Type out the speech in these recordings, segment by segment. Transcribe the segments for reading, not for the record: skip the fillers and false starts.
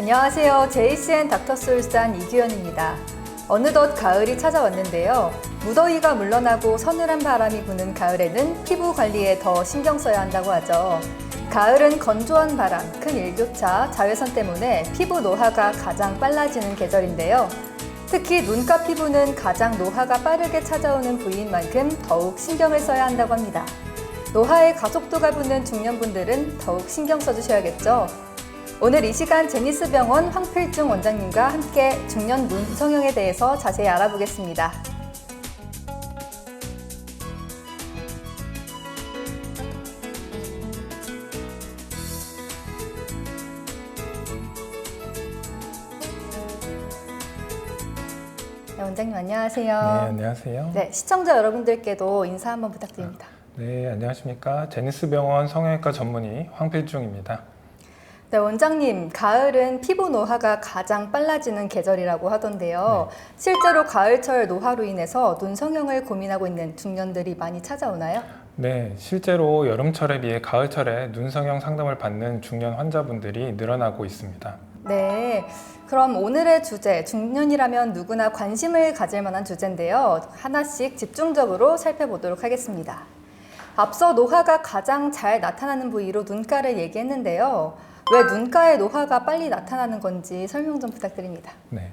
안녕하세요. JCN 닥터스울산 이규현입니다. 어느덧 가을이 찾아왔는데요. 무더위가 물러나고 서늘한 바람이 부는 가을에는 피부 관리에 더 신경 써야 한다고 하죠. 가을은 건조한 바람, 큰 일교차, 자외선 때문에 피부 노화가 가장 빨라지는 계절인데요. 특히 눈가 피부는 가장 노화가 빠르게 찾아오는 부위인 만큼 더욱 신경을 써야 한다고 합니다. 노화의 가속도가 붙는 중년분들은 더욱 신경 써주셔야겠죠. 오늘 이 시간 제니스병원 황필중 원장님과 함께 중년 눈 성형에 대해서 자세히 알아보겠습니다. 네, 원장님 안녕하세요. 네, 안녕하세요. 네, 시청자 여러분들께도 인사 한번 부탁드립니다. 네, 안녕하십니까. 제니스병원 성형외과 전문의 황필중입니다. 네, 원장님, 가을은 피부 노화가 가장 빨라지는 계절이라고 하던데요. 실제로 가을철 노화로 인해서 눈 성형을 고민하고 있는 중년들이 많이 찾아오나요? 네, 실제로 여름철에 비해 가을철에 눈 성형 상담을 받는 중년 환자분들이 늘어나고 있습니다. 네, 그럼 오늘의 주제, 중년이라면 누구나 관심을 가질 만한 주제인데요. 하나씩 집중적으로 살펴보도록 하겠습니다. 앞서 노화가 가장 잘 나타나는 부위로 눈가를 얘기했는데요. 왜 눈가에 노화가 빨리 나타나는 건지 설명 좀 부탁드립니다. 네,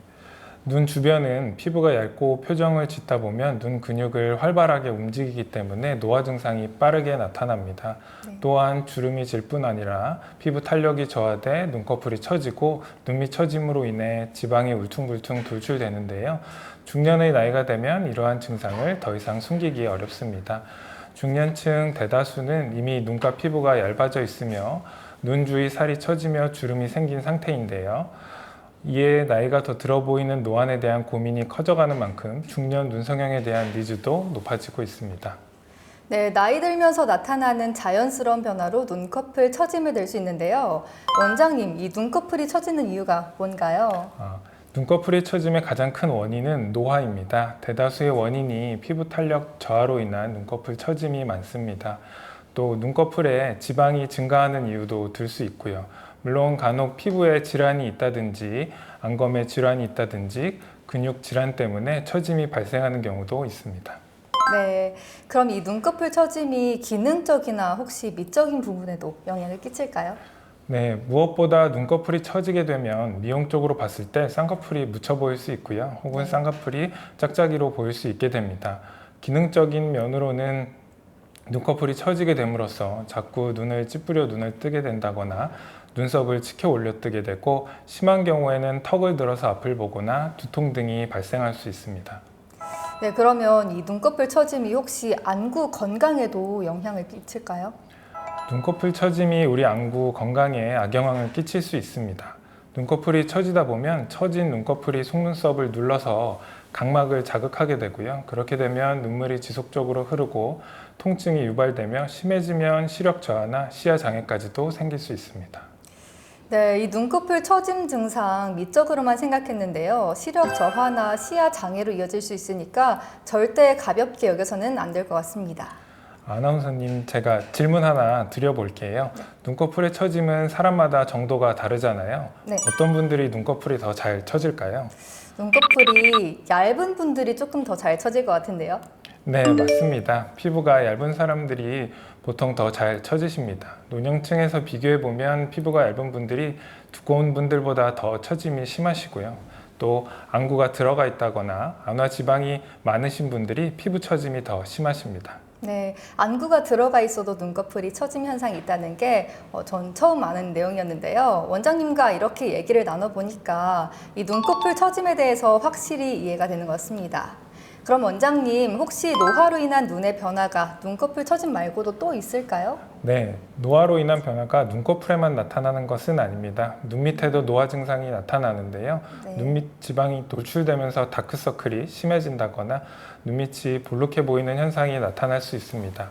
눈 주변은 피부가 얇고 표정을 짓다 보면 눈 근육을 활발하게 움직이기 때문에 노화 증상이 빠르게 나타납니다. 네. 또한 주름이 질 뿐 아니라 피부 탄력이 저하돼 눈꺼풀이 처지고 눈밑 처짐으로 인해 지방이 울퉁불퉁 돌출되는데요. 중년의 나이가 되면 이러한 증상을 더 이상 숨기기 어렵습니다. 중년층 대다수는 이미 눈가 피부가 얇아져 있으며 눈 주위 살이 처지며 주름이 생긴 상태인데요. 이에 나이가 더 들어 보이는 노안에 대한 고민이 커져가는 만큼 중년 눈 성형에 대한 니즈도 높아지고 있습니다. 네, 나이 들면서 나타나는 자연스러운 변화로 눈꺼풀 처짐을 낼 수 있는데요. 원장님, 이 눈꺼풀이 처지는 이유가 뭔가요? 눈꺼풀이 처짐의 가장 큰 원인은 노화입니다. 대다수의 원인이 피부 탄력 저하로 인한 눈꺼풀 처짐이 많습니다. 또 눈꺼풀에 지방이 증가하는 이유도 들 수 있고요. 물론 간혹 피부에 질환이 있다든지 안검에 질환이 있다든지 근육 질환 때문에 처짐이 발생하는 경우도 있습니다. 네, 그럼 이 눈꺼풀 처짐이 기능적이나 혹시 미적인 부분에도 영향을 끼칠까요? 네, 무엇보다 눈꺼풀이 처지게 되면 미용적으로 봤을 때 쌍꺼풀이 묻혀 보일 수 있고요. 혹은 쌍꺼풀이 짝짝이로 보일 수 있게 됩니다. 기능적인 면으로는 눈꺼풀이 처지게 됨으로써 자꾸 눈을 찌푸려 눈을 뜨게 된다거나 눈썹을 치켜 올려 뜨게 되고 심한 경우에는 턱을 들어서 앞을 보거나 두통 등이 발생할 수 있습니다. 네, 그러면 이 눈꺼풀 처짐이 혹시 안구 건강에도 영향을 끼칠까요? 눈꺼풀 처짐이 우리 안구 건강에 악영향을 끼칠 수 있습니다. 눈꺼풀이 처지다 보면 처진 눈꺼풀이 속눈썹을 눌러서 각막을 자극하게 되고요. 그렇게 되면 눈물이 지속적으로 흐르고 통증이 유발되며 심해지면 시력 저하나 시야 장애까지도 생길 수 있습니다. 네, 이 눈꺼풀 처짐 증상 미적으로만 생각했는데요. 시력 저하나 시야 장애로 이어질 수 있으니까 절대 가볍게 여겨서는 안 될 것 같습니다. 아나운서님, 제가 질문 하나 드려볼게요. 눈꺼풀의 처짐은 사람마다 정도가 다르잖아요. 네. 어떤 분들이 눈꺼풀이 더 잘 처질까요? 눈꺼풀이 얇은 분들이 조금 더 잘 처질 것 같은데요. 네, 맞습니다. 피부가 얇은 사람들이 보통 더 잘 처지십니다. 노년층에서 비교해보면 피부가 얇은 분들이 두꺼운 분들보다 더 처짐이 심하시고요. 또 안구가 들어가 있다거나 안화 지방이 많으신 분들이 피부 처짐이 더 심하십니다. 네, 안구가 들어가 있어도 눈꺼풀이 처짐 현상이 있다는 게 전 처음 아는 내용이었는데요. 원장님과 이렇게 얘기를 나눠보니까 이 눈꺼풀 처짐에 대해서 확실히 이해가 되는 것 같습니다. 그럼 원장님, 혹시 노화로 인한 눈의 변화가 눈꺼풀 처짐 말고도 또 있을까요? 네, 노화로 인한 변화가 눈꺼풀에만 나타나는 것은 아닙니다. 눈 밑에도 노화 증상이 나타나는데요. 네. 눈밑 지방이 돌출되면서 다크서클이 심해진다거나 눈밑이 볼록해 보이는 현상이 나타날 수 있습니다.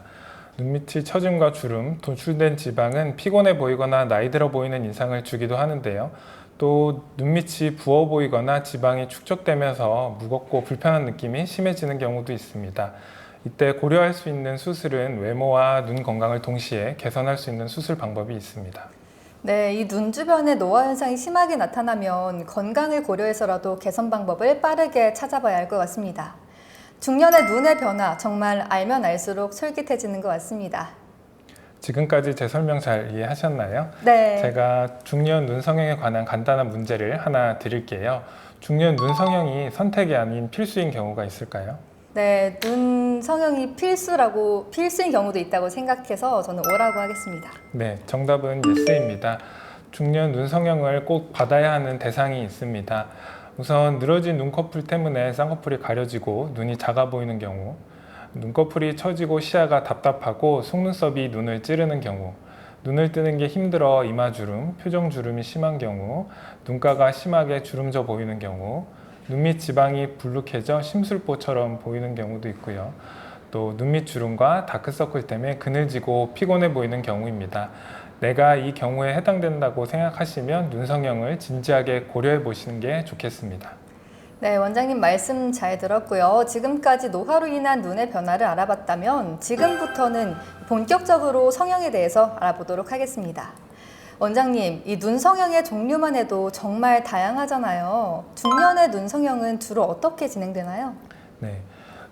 눈밑이 처짐과 주름, 돌출된 지방은 피곤해 보이거나 나이 들어 보이는 인상을 주기도 하는데요. 또 눈밑이 부어 보이거나 지방이 축적되면서 무겁고 불편한 느낌이 심해지는 경우도 있습니다. 이때 고려할 수 있는 수술은 외모와 눈 건강을 동시에 개선할 수 있는 수술 방법이 있습니다. 네, 이 눈 주변에 노화 현상이 심하게 나타나면 건강을 고려해서라도 개선 방법을 빠르게 찾아봐야 할 것 같습니다. 중년의 눈의 변화, 정말 알면 알수록 솔깃해지는 것 같습니다. 지금까지 제 설명 잘 이해하셨나요? 네. 제가 중년 눈 성형에 관한 간단한 문제를 하나 드릴게요. 중년 눈 성형이 선택이 아닌 필수인 경우가 있을까요? 네, 눈 성형이 필수인 경우도 있다고 생각해서 저는 O라고 하겠습니다. 네, 정답은 예스입니다. 중년 눈 성형을 꼭 받아야 하는 대상이 있습니다. 우선 늘어진 눈꺼풀 때문에 쌍꺼풀이 가려지고 눈이 작아 보이는 경우, 눈꺼풀이 처지고 시야가 답답하고 속눈썹이 눈을 찌르는 경우, 눈을 뜨는 게 힘들어 이마주름, 표정주름이 심한 경우, 눈가가 심하게 주름져 보이는 경우, 눈 밑 지방이 불룩해져 심술보처럼 보이는 경우도 있고요. 또 눈 밑 주름과 다크서클 때문에 그늘지고 피곤해 보이는 경우입니다. 내가 이 경우에 해당된다고 생각하시면 눈 성형을 진지하게 고려해 보시는 게 좋겠습니다. 네, 원장님 말씀 잘 들었고요. 지금까지 노화로 인한 눈의 변화를 알아봤다면 지금부터는 본격적으로 성형에 대해서 알아보도록 하겠습니다. 원장님, 이 눈 성형의 종류만 해도 정말 다양하잖아요. 중년의 눈 성형은 주로 어떻게 진행되나요? 네,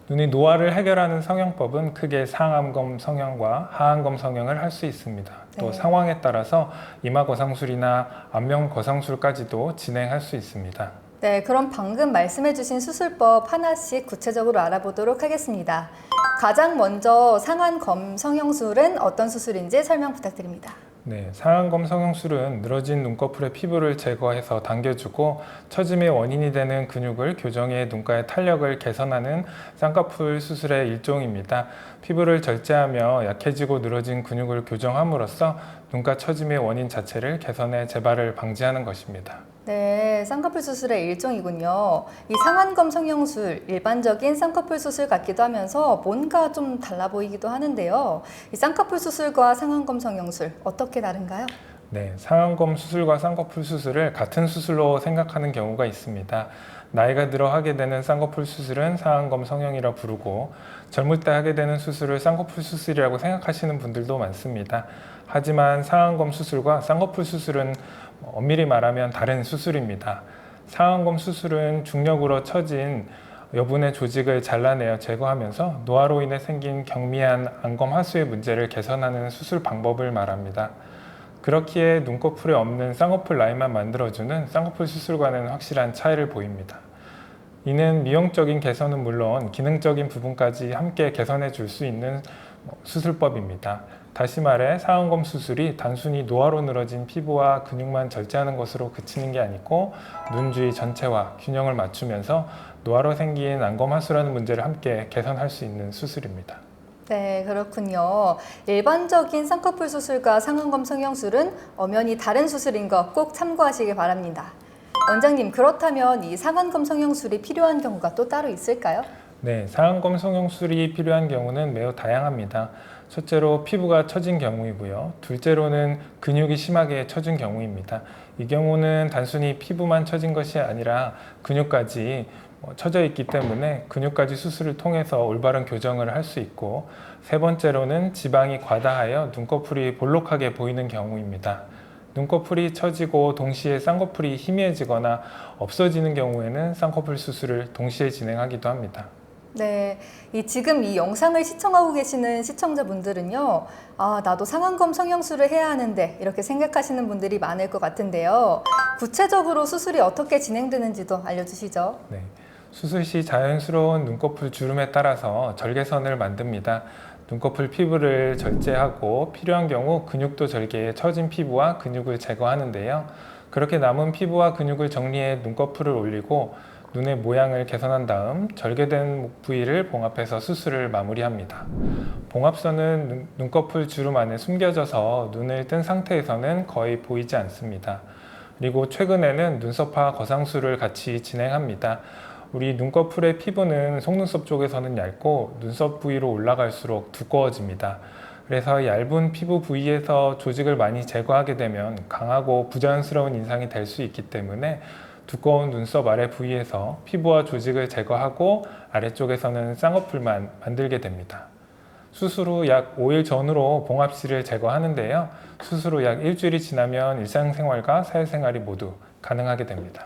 눈의 노화를 해결하는 성형법은 크게 상안검 성형과 하안검 성형을 할 수 있습니다. 또 네. 상황에 따라서 이마 거상술이나 안면 거상술까지도 진행할 수 있습니다. 네, 그럼 방금 말씀해주신 수술법 하나씩 구체적으로 알아보도록 하겠습니다. 가장 먼저 상안검 성형술은 어떤 수술인지 설명 부탁드립니다. 네, 상안검 성형술은 늘어진 눈꺼풀의 피부를 제거해서 당겨주고 처짐의 원인이 되는 근육을 교정해 눈가의 탄력을 개선하는 쌍꺼풀 수술의 일종입니다. 피부를 절제하며 약해지고 늘어진 근육을 교정함으로써 눈가 처짐의 원인 자체를 개선해 재발을 방지하는 것입니다. 네, 쌍꺼풀 수술의 일종이군요. 이 상안검 성형술, 일반적인 쌍꺼풀 수술 같기도 하면서 뭔가 좀 달라 보이기도 하는데요. 이 쌍꺼풀 수술과 상안검 성형술 어떻게 다른가요? 네, 상안검 수술과 쌍꺼풀 수술을 같은 수술로 생각하는 경우가 있습니다. 나이가 들어 하게 되는 쌍꺼풀 수술은 상안검 성형이라 부르고 젊을 때 하게 되는 수술을 쌍꺼풀 수술이라고 생각하시는 분들도 많습니다. 하지만 상안검 수술과 쌍꺼풀 수술은 엄밀히 말하면 다른 수술입니다. 상안검 수술은 중력으로 처진 여분의 조직을 잘라내어 제거하면서 노화로 인해 생긴 경미한 안검 하수의 문제를 개선하는 수술 방법을 말합니다. 그렇기에 눈꺼풀에 없는 쌍꺼풀 라인만 만들어주는 쌍꺼풀 수술과는 확실한 차이를 보입니다. 이는 미용적인 개선은 물론 기능적인 부분까지 함께 개선해 줄 수 있는 수술법입니다. 다시 말해 상안검 수술이 단순히 노화로 늘어진 피부와 근육만 절제하는 것으로 그치는 게 아니고 눈 주위 전체와 균형을 맞추면서 노화로 생긴 안검 하수라는 문제를 함께 개선할 수 있는 수술입니다. 네, 그렇군요. 일반적인 쌍꺼풀 수술과 상안검 성형술은 엄연히 다른 수술인 거 꼭 참고하시길 바랍니다. 원장님, 그렇다면 이 상안검 성형술이 필요한 경우가 또 따로 있을까요? 네, 상안검 성형술이 필요한 경우는 매우 다양합니다. 첫째로 피부가 처진 경우이고요. 둘째로는 근육이 심하게 처진 경우입니다. 이 경우는 단순히 피부만 처진 것이 아니라 근육까지 처져 있기 때문에 근육까지 수술을 통해서 올바른 교정을 할 수 있고, 세 번째로는 지방이 과다하여 눈꺼풀이 볼록하게 보이는 경우입니다. 눈꺼풀이 처지고 동시에 쌍꺼풀이 희미해지거나 없어지는 경우에는 쌍꺼풀 수술을 동시에 진행하기도 합니다. 네, 지금 이 영상을 시청하고 계시는 시청자분들은요, 나도 상안검 성형술을 해야 하는데 이렇게 생각하시는 분들이 많을 것 같은데요. 구체적으로 수술이 어떻게 진행되는지도 알려주시죠. 네, 수술 시 자연스러운 눈꺼풀 주름에 따라서 절개선을 만듭니다. 눈꺼풀 피부를 절제하고 필요한 경우 근육도 절개해 처진 피부와 근육을 제거하는데요. 그렇게 남은 피부와 근육을 정리해 눈꺼풀을 올리고 눈의 모양을 개선한 다음 절개된 부위를 봉합해서 수술을 마무리합니다. 봉합선은 눈꺼풀 주름 안에 숨겨져서 눈을 뜬 상태에서는 거의 보이지 않습니다. 그리고 최근에는 눈썹화 거상술을 같이 진행합니다. 우리 눈꺼풀의 피부는 속눈썹 쪽에서는 얇고 눈썹 부위로 올라갈수록 두꺼워집니다. 그래서 얇은 피부 부위에서 조직을 많이 제거하게 되면 강하고 부자연스러운 인상이 될 수 있기 때문에 두꺼운 눈썹 아래 부위에서 피부와 조직을 제거하고 아래쪽에서는 쌍꺼풀만 만들게 됩니다. 수술 후 약 5일 전후로 봉합실을 제거하는데요. 수술 후 약 일주일이 지나면 일상생활과 사회생활이 모두 가능하게 됩니다.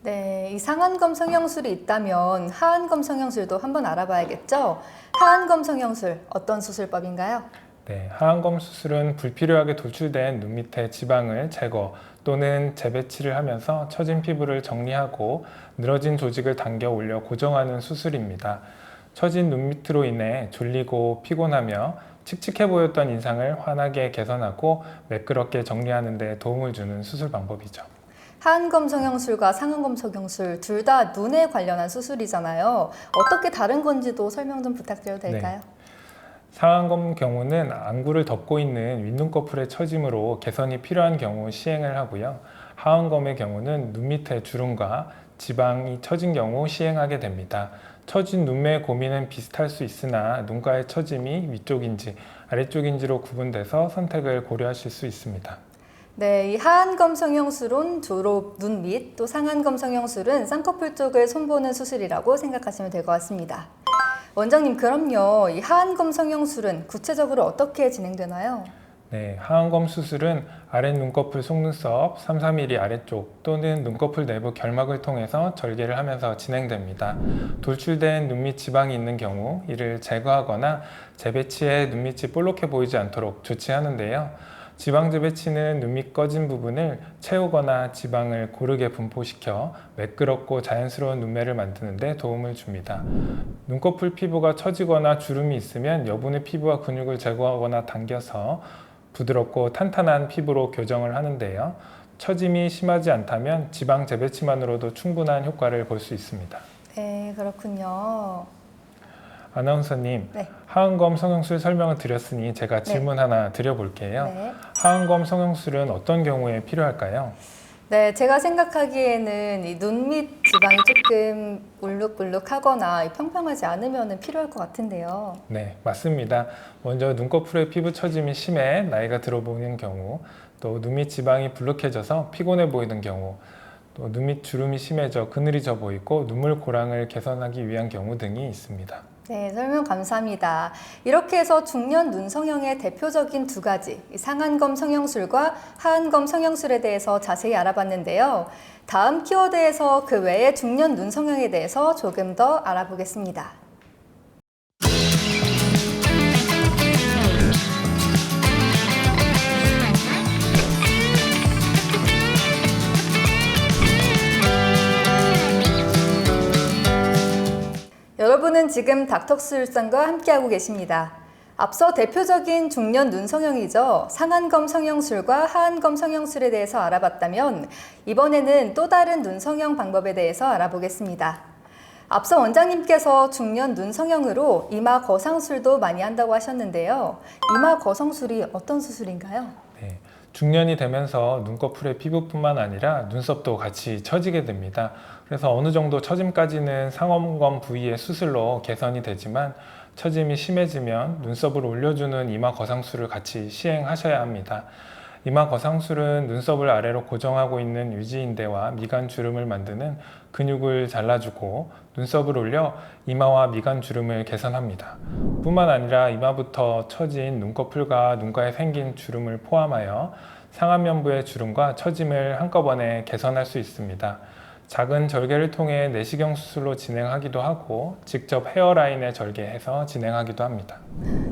네, 이 상안검 성형술이 있다면 하안검 성형술도 한번 알아봐야겠죠? 하안검 성형술 어떤 수술법인가요? 네, 하안검 수술은 불필요하게 돌출된 눈 밑의 지방을 제거 또는 재배치를 하면서 처진 피부를 정리하고 늘어진 조직을 당겨 올려 고정하는 수술입니다. 처진 눈 밑으로 인해 졸리고 피곤하며 칙칙해 보였던 인상을 환하게 개선하고 매끄럽게 정리하는 데 도움을 주는 수술 방법이죠. 하안검 성형술과 상안검 성형술 둘 다 눈에 관련한 수술이잖아요. 어떻게 다른 건지도 설명 좀 부탁드려도 될까요? 상안검 경우는 안구를 덮고 있는 윗눈꺼풀의 처짐으로 개선이 필요한 경우 시행을 하고요. 하안검의 경우는 눈 밑에 주름과 지방이 처진 경우 시행하게 됩니다. 처진 눈매의 고민은 비슷할 수 있으나 눈가의 처짐이 위쪽인지 아래쪽인지로 구분돼서 선택을 고려하실 수 있습니다. 네, 이 하안검 성형술은 주로 눈 밑, 또 상안검 성형술은 쌍꺼풀 쪽을 손보는 수술이라고 생각하시면 될 것 같습니다. 원장님, 그럼요. 이 하안검 성형술은 구체적으로 어떻게 진행되나요? 네, 하안검 수술은 아랫눈꺼풀 속눈썹 3~4mm 아래쪽 또는 눈꺼풀 내부 결막을 통해서 절개를 하면서 진행됩니다. 돌출된 눈밑 지방이 있는 경우 이를 제거하거나 재배치해 눈밑이 볼록해 보이지 않도록 조치하는데요. 지방 재배치는 눈밑 꺼진 부분을 채우거나 지방을 고르게 분포시켜 매끄럽고 자연스러운 눈매를 만드는 데 도움을 줍니다. 눈꺼풀 피부가 처지거나 주름이 있으면 여분의 피부와 근육을 제거하거나 당겨서 부드럽고 탄탄한 피부로 교정을 하는데요. 처짐이 심하지 않다면 지방 재배치만으로도 충분한 효과를 볼 수 있습니다. 네, 그렇군요. 아나운서님, 네. 하안검 성형술 설명을 드렸으니 제가 질문 하나 드려볼게요. 네. 하안검 성형술은 어떤 경우에 필요할까요? 네, 제가 생각하기에는 이 눈 밑 지방이 조금 울룩불룩하거나 평평하지 않으면 필요할 것 같은데요. 네, 맞습니다. 먼저 눈꺼풀의 피부 처짐이 심해 나이가 들어 보이는 경우, 또 눈밑 지방이 불룩해져서 피곤해 보이는 경우, 또 눈밑 주름이 심해져 그늘이 져 보이고 눈물 고랑을 개선하기 위한 경우 등이 있습니다. 네, 설명 감사합니다. 이렇게 해서 중년 눈 성형의 대표적인 두 가지, 이 상안검 성형술과 하안검 성형술에 대해서 자세히 알아봤는데요. 다음 키워드에서 그 외의 중년 눈 성형에 대해서 조금 더 알아보겠습니다. 여러분은 지금 닥터스울산과 함께하고 계십니다. 앞서 대표적인 중년 눈 성형이죠. 상안검 성형술과 하안검 성형술에 대해서 알아봤다면 이번에는 또 다른 눈 성형 방법에 대해서 알아보겠습니다. 앞서 원장님께서 중년 눈 성형으로 이마 거상술도 많이 한다고 하셨는데요. 이마 거상술이 어떤 수술인가요? 네, 중년이 되면서 눈꺼풀의 피부뿐만 아니라 눈썹도 같이 처지게 됩니다. 그래서 어느 정도 처짐까지는 상안검 부위의 수술로 개선이 되지만 처짐이 심해지면 눈썹을 올려주는 이마 거상술을 같이 시행하셔야 합니다. 이마 거상술은 눈썹을 아래로 고정하고 있는 유지인대와 미간 주름을 만드는 근육을 잘라주고 눈썹을 올려 이마와 미간 주름을 개선합니다. 뿐만 아니라 이마부터 처진 눈꺼풀과 눈가에 생긴 주름을 포함하여 상안면부의 주름과 처짐을 한꺼번에 개선할 수 있습니다. 작은 절개를 통해 내시경 수술로 진행하기도 하고 직접 헤어라인에 절개해서 진행하기도 합니다.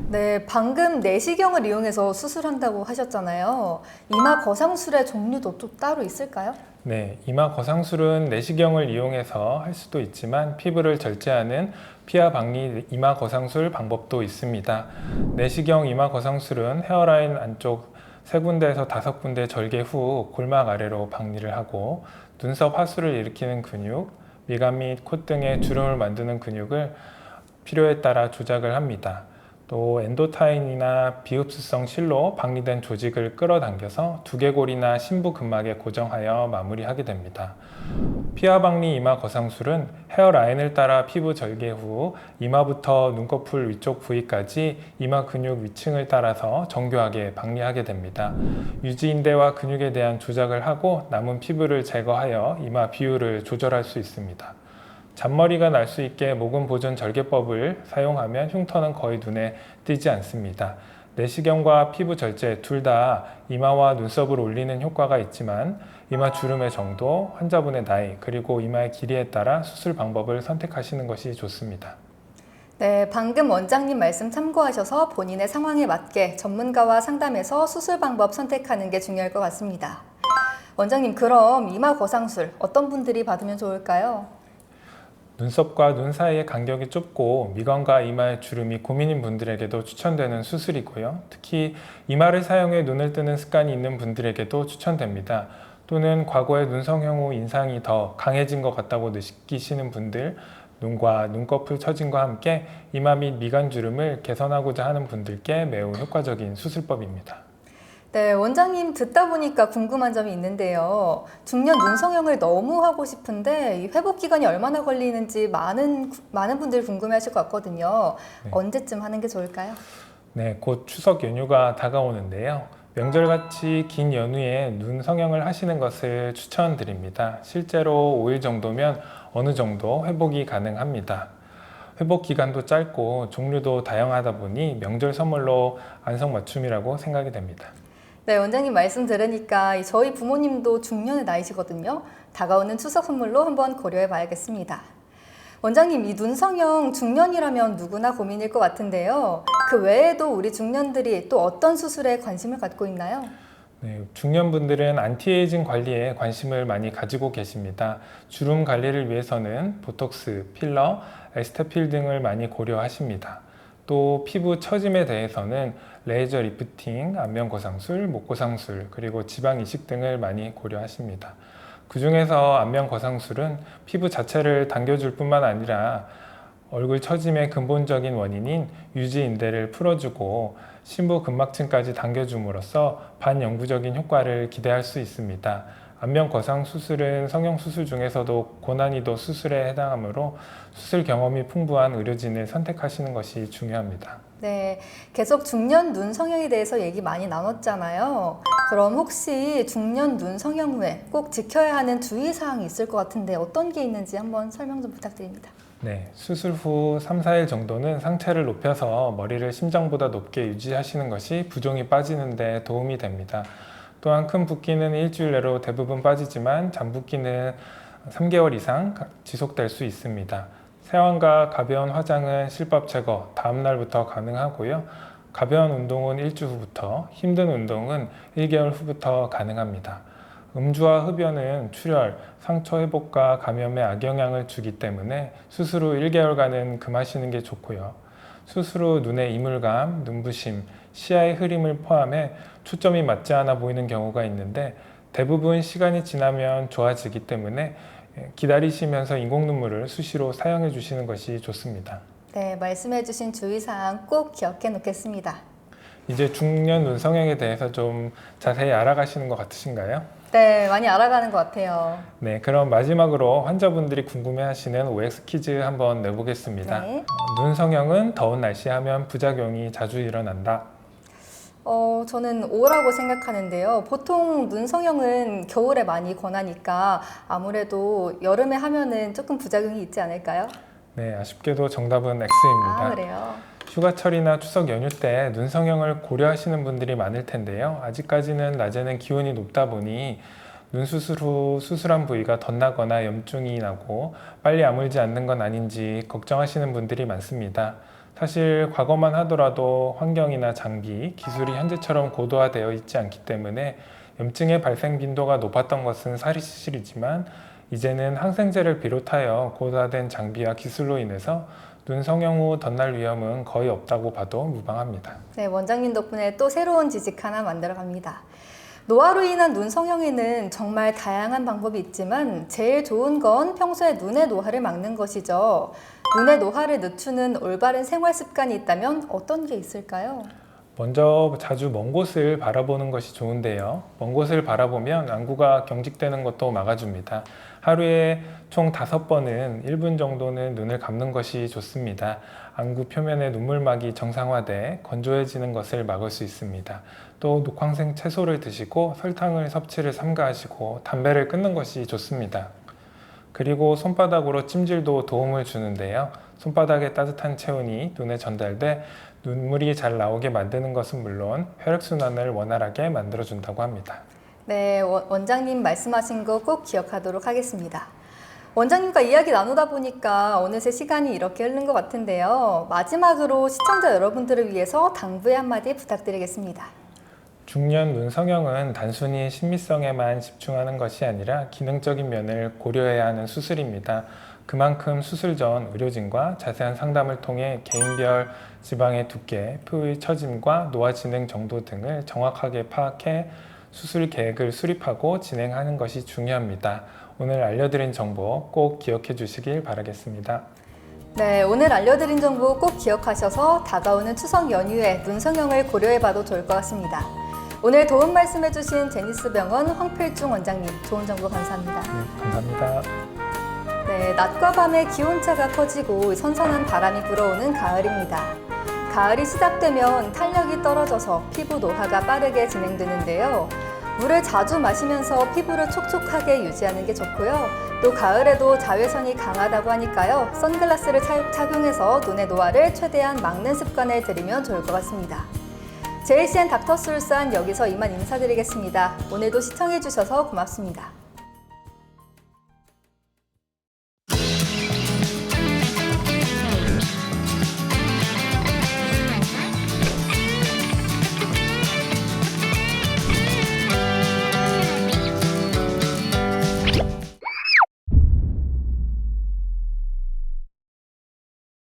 네, 방금 내시경을 이용해서 수술한다고 하셨잖아요. 이마 거상술의 종류도 또 따로 있을까요? 네, 이마 거상술은 내시경을 이용해서 할 수도 있지만 피부를 절제하는 피하 박리 이마 거상술 방법도 있습니다. 내시경 이마 거상술은 헤어라인 안쪽 3군데에서 5군데 절개 후 골막 아래로 박리를 하고 눈썹 하수를 일으키는 근육, 미간 및 콧등의 주름을 만드는 근육을 필요에 따라 조작을 합니다. 또 엔도타인이나 비흡수성 실로 박리된 조직을 끌어당겨서 두개골이나 심부 근막에 고정하여 마무리하게 됩니다. 피하 박리 이마 거상술은 헤어라인을 따라 피부 절개 후 이마부터 눈꺼풀 위쪽 부위까지 이마 근육 위층을 따라서 정교하게 박리하게 됩니다. 유지인대와 근육에 대한 조작을 하고 남은 피부를 제거하여 이마 비율을 조절할 수 있습니다. 잔머리가 날 수 있게 모근 보존 절개법을 사용하면 흉터는 거의 눈에 띄지 않습니다. 내시경과 피부 절제 둘 다 이마와 눈썹을 올리는 효과가 있지만 이마 주름의 정도, 환자분의 나이, 그리고 이마의 길이에 따라 수술 방법을 선택하시는 것이 좋습니다. 네, 방금 원장님 말씀 참고하셔서 본인의 상황에 맞게 전문가와 상담해서 수술 방법 선택하는 게 중요할 것 같습니다. 원장님, 그럼 이마 거상술 어떤 분들이 받으면 좋을까요? 눈썹과 눈 사이의 간격이 좁고 미간과 이마의 주름이 고민인 분들에게도 추천되는 수술이고요. 특히 이마를 사용해 눈을 뜨는 습관이 있는 분들에게도 추천됩니다. 또는 과거에 눈성형 후 인상이 더 강해진 것 같다고 느끼시는 분들, 눈과 눈꺼풀 처짐과 함께 이마 및 미간 주름을 개선하고자 하는 분들께 매우 효과적인 수술법입니다. 네, 원장님 듣다 보니까 궁금한 점이 있는데요. 중년 눈 성형을 너무 하고 싶은데 이 회복 기간이 얼마나 걸리는지 많은 분들이 궁금해하실 것 같거든요. 네. 언제쯤 하는 게 좋을까요? 네, 곧 추석 연휴가 다가오는데요. 명절같이 긴 연휴에 눈 성형을 하시는 것을 추천드립니다. 실제로 5일 정도면 어느 정도 회복이 가능합니다. 회복 기간도 짧고 종류도 다양하다 보니 명절 선물로 안성맞춤이라고 생각이 됩니다. 네, 원장님 말씀 들으니까 저희 부모님도 중년의 나이시거든요. 다가오는 추석 선물로 한번 고려해 봐야겠습니다. 원장님, 이 눈 성형 중년이라면 누구나 고민일 것 같은데요. 그 외에도 우리 중년들이 또 어떤 수술에 관심을 갖고 있나요? 네, 중년분들은 안티에이징 관리에 관심을 많이 가지고 계십니다. 주름 관리를 위해서는 보톡스, 필러, 에스테필 등을 많이 고려하십니다. 또 피부 처짐에 대해서는 레이저 리프팅, 안면 거상술, 목 거상술, 그리고 지방 이식 등을 많이 고려하십니다. 그 중에서 안면 거상술은 피부 자체를 당겨줄 뿐만 아니라 얼굴 처짐의 근본적인 원인인 유지인대를 풀어주고 심부 근막층까지 당겨줌으로써 반영구적인 효과를 기대할 수 있습니다. 안면 거상 수술은 성형 수술 중에서도 고난이도 수술에 해당하므로 수술 경험이 풍부한 의료진을 선택하시는 것이 중요합니다. 네, 계속 중년 눈 성형에 대해서 얘기 많이 나눴잖아요. 그럼 혹시 중년 눈 성형 후에 꼭 지켜야 하는 주의사항이 있을 것 같은데 어떤 게 있는지 한번 설명 좀 부탁드립니다. 네, 수술 후 3, 4일 정도는 상체를 높여서 머리를 심장보다 높게 유지하시는 것이 부종이 빠지는 데 도움이 됩니다. 또한 큰 붓기는 일주일 내로 대부분 빠지지만 잔붓기는 3개월 이상 지속될 수 있습니다. 세안과 가벼운 화장은 실밥 제거 다음 날부터 가능하고요. 가벼운 운동은 일주 후부터, 힘든 운동은 1개월 후부터 가능합니다. 음주와 흡연은 출혈, 상처 회복과 감염에 악영향을 주기 때문에 수술 후 1개월간은 금하시는 게 좋고요. 수술 후 눈의 이물감, 눈부심, 시야의 흐림을 포함해 초점이 맞지 않아 보이는 경우가 있는데 대부분 시간이 지나면 좋아지기 때문에 기다리시면서 인공 눈물을 수시로 사용해 주시는 것이 좋습니다. 네, 말씀해 주신 주의사항 꼭 기억해 놓겠습니다. 이제 중년 눈 성형에 대해서 좀 자세히 알아가시는 것 같으신가요? 네, 많이 알아가는 것 같아요. 네, 그럼 마지막으로 환자분들이 궁금해하시는 OX 퀴즈 한번 내보겠습니다. 네. 눈 성형은 더운 날씨 하면 부작용이 자주 일어난다. 저는 O라고 생각하는데요. 보통 눈 성형은 겨울에 많이 권하니까 아무래도 여름에 하면은 조금 부작용이 있지 않을까요? 네, 아쉽게도 정답은 X입니다. 아, 그래요? 휴가철이나 추석 연휴 때 눈 성형을 고려하시는 분들이 많을 텐데요. 아직까지는 낮에는 기온이 높다 보니 눈 수술 후 수술한 부위가 덧나거나 염증이 나고 빨리 아물지 않는 건 아닌지 걱정하시는 분들이 많습니다. 사실 과거만 하더라도 환경이나 장비, 기술이 현재처럼 고도화되어 있지 않기 때문에 염증의 발생 빈도가 높았던 것은 사실이지만 이제는 항생제를 비롯하여 고도화된 장비와 기술로 인해서 눈 성형 후 덧날 위험은 거의 없다고 봐도 무방합니다. 네, 원장님 덕분에 또 새로운 지식 하나 만들어 갑니다. 노화로 인한 눈 성형에는 정말 다양한 방법이 있지만 제일 좋은 건 평소에 눈의 노화를 막는 것이죠. 눈의 노화를 늦추는 올바른 생활 습관이 있다면 어떤 게 있을까요? 먼저 자주 먼 곳을 바라보는 것이 좋은데요. 먼 곳을 바라보면 안구가 경직되는 것도 막아줍니다. 하루에 총 5번은 1분 정도는 눈을 감는 것이 좋습니다. 안구 표면의 눈물막이 정상화돼 건조해지는 것을 막을 수 있습니다. 또 녹황색 채소를 드시고 설탕을 섭취를 삼가하시고 담배를 끊는 것이 좋습니다. 그리고 손바닥으로 찜질도 도움을 주는데요. 손바닥의 따뜻한 체온이 눈에 전달돼 눈물이 잘 나오게 만드는 것은 물론 혈액순환을 원활하게 만들어준다고 합니다. 네, 원장님 말씀하신 거 꼭 기억하도록 하겠습니다. 원장님과 이야기 나누다 보니까 어느새 시간이 이렇게 흐른 것 같은데요. 마지막으로 시청자 여러분들을 위해서 당부의 한마디 부탁드리겠습니다. 중년 눈 성형은 단순히 심미성에만 집중하는 것이 아니라 기능적인 면을 고려해야 하는 수술입니다. 그만큼 수술 전 의료진과 자세한 상담을 통해 개인별 지방의 두께, 표의 처짐과 노화 진행 정도 등을 정확하게 파악해 수술 계획을 수립하고 진행하는 것이 중요합니다. 오늘 알려드린 정보 꼭 기억해 주시길 바라겠습니다. 네, 오늘 알려드린 정보 꼭 기억하셔서 다가오는 추석 연휴에 눈 성형을 고려해봐도 좋을 것 같습니다. 오늘 도움 말씀해주신 제니스병원 황필중 원장님, 좋은 정보 감사합니다. 네, 감사합니다. 네, 낮과 밤의 기온차가 커지고 선선한 바람이 불어오는 가을입니다. 가을이 시작되면 탄력이 떨어져서 피부 노화가 빠르게 진행되는데요. 물을 자주 마시면서 피부를 촉촉하게 유지하는 게 좋고요. 또 가을에도 자외선이 강하다고 하니까요. 선글라스를 착용해서 눈의 노화를 최대한 막는 습관을 들이면 좋을 것 같습니다. JCN 닥터스울산 여기서 이만 인사드리겠습니다. 오늘도 시청해주셔서 고맙습니다.